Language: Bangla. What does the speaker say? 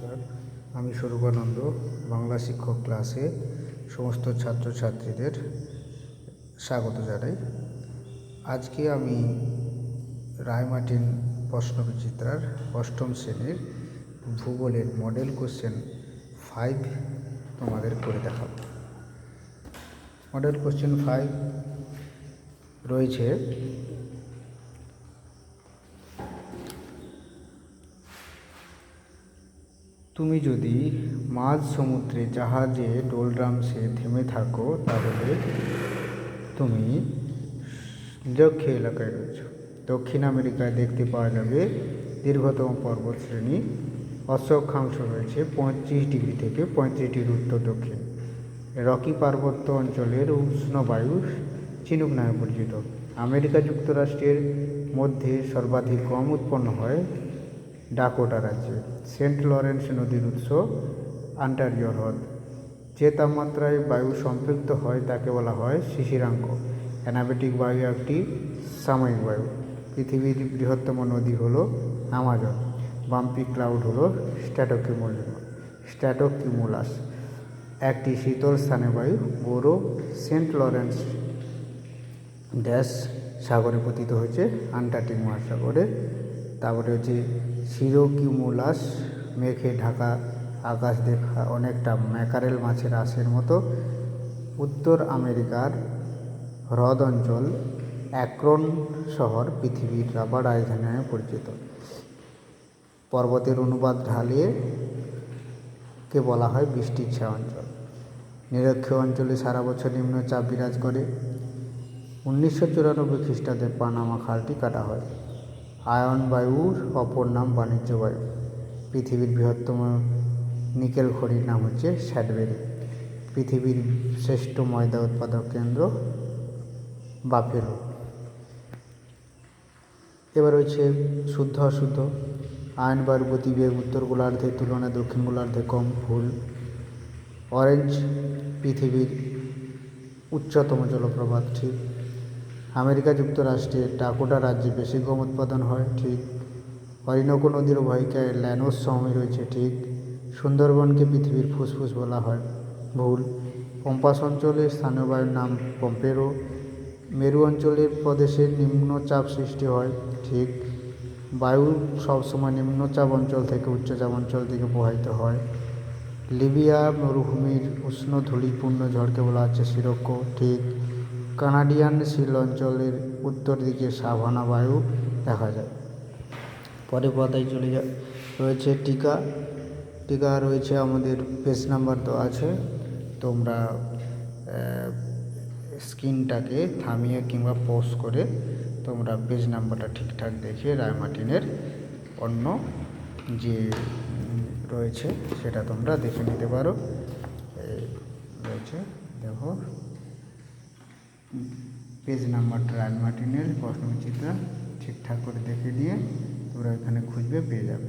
নমস্কার, আমি স্বরূপানন্দ বাংলা শিক্ষক ক্লাসে সমস্ত ছাত্রছাত্রীদের স্বাগত জানাই। আজকে আমি রায়মার্টিন প্রশ্নবিচিত্রার অষ্টম শ্রেণীর ভূগোলের মডেল কোশ্চেন 5 তোমাদের করে দেখাব। মডেল কোশ্চেন 5 রয়েছে, তুমি যদি মাঝ সমুদ্রে জাহাজে ডোলড্রামসে থেমে থাকো তাহলে তুমি নিরক্ষীয় এলাকায় রয়েছ। দক্ষিণ আমেরিকায় দেখতে পাওয়া যাবে দীর্ঘতম পর্বতশ্রেণী অক্ষাংশ রয়েছে 35 ডিগ্রি থেকে 35 ডিগ্রি উত্তর দক্ষিণ। রকি পার্বত্য অঞ্চলের উষ্ণ বায়ু চিনুক নামে পরিচিত। আমেরিকা যুক্তরাষ্ট্রের মধ্যে সর্বাধিক গম উৎপন্ন হয় ডাকোটা রাজ্যে। সেন্ট লরেন্স নদীর উৎস অন্টারিও হ্রদ। যে তাপমাত্রায় বায়ু সম্পৃক্ত হয় তাকে বলা হয় শিশিরাঙ্ক। অ্যানাবেটিক বায়ু একটি সাময়িক বায়ু। পৃথিবীর বৃহত্তম নদী হল আমাজন। বাম্পি ক্লাউড হল স্ট্র্যাটোকিউমুলাস। একটি শীতল স্থানে বায়ু গৌরব। সেন্ট লরেন্স সাগরে পতিত হয়েছে আন্টার্কটিক মহাসাগরে। তারপরে হচ্ছে সিরোকিউমুলাস, মেঘে ঢাকা আকাশ দেখা অনেকটা ম্যাকারেল মাছের আঁশের মতো। উত্তর আমেরিকার হ্রদ অঞ্চল অ্যাক্রন শহর পৃথিবীর রাবার রাজধানী নামে পরিচিত। পর্বতের অনুপাত ঢালিয়ে কে বলা হয় বৃষ্টির ছায়া অঞ্চল। নিরক্ষীয় অঞ্চলে সারা বছর নিম্নচাপ বিরাজ করে। 1994 খ্রিস্টাব্দে পানামা খালটি কাটা হয়। আয়ন বায়ুর অপর নাম বাণিজ্য বায়ু। পৃথিবীর বৃহত্তম নিকেল খনির নাম হচ্ছে স্যাডবেরি। পৃথিবীর শ্রেষ্ঠ ময়দা উৎপাদক কেন্দ্র বাফেলো। এবার রয়েছে শুদ্ধ অশুদ্ধ। আয়ন বায়ুর গতিবেগ উত্তর গোলার্ধের তুলনায় দক্ষিণ গোলার্ধে কম। ভুল। অরেঞ্জ পৃথিবীর উচ্চতম জলপ্রপাত। ঠিক। আমেরিকা যুক্তরাষ্ট্রের ডাকোটা রাজ্যে বেশি গম উৎপাদন হয়। ঠিক। অরিনোকো নদীর অববাহিকায় ল্যানোস সমভূমি রয়েছে। ঠিক। সুন্দরবনকে পৃথিবীর ফুসফুস বলা হয়। ভুল। পম্পাস অঞ্চলের স্থানীয় বায়ুর নাম পম্পেরো। মেরু অঞ্চলের প্রদেশে নিম্নচাপ সৃষ্টি হয়। ঠিক। বায়ু সবসময় নিম্নচাপ অঞ্চল থেকে উচ্চচাপ অঞ্চল দিকে প্রবাহিত হয়। লিবিয়া মরুভূমির উষ্ণ ধূলিপূর্ণ ঝড়কে বলা হচ্ছে সিরোক্কো। ঠিক। কানাডিয়ান শিল অঞ্চলের উত্তর দিকে সাভানা বায়ু দেখা যায়। পরে পাতায় চলে রয়েছে টিকা রয়েছে আমাদের পেজ নাম্বার দেওয়া আছে। তোমরা স্ক্রিনটাকে থামিয়ে কিংবা পজ করে তোমরা পেজ নাম্বারটা ঠিকঠাক দেখে রায়মার্টিনের অন্য যে রয়েছে সেটা তোমরা দেখে নিতে পারো। রয়েছে দেখো পেজ নাম্বারটা রায়মার্টিনের প্রশ্নবিচিত্রা ঠিকঠাক করে দেখে দিয়ে তোমরা এখানে খুঁজবে পেয়ে যাবে।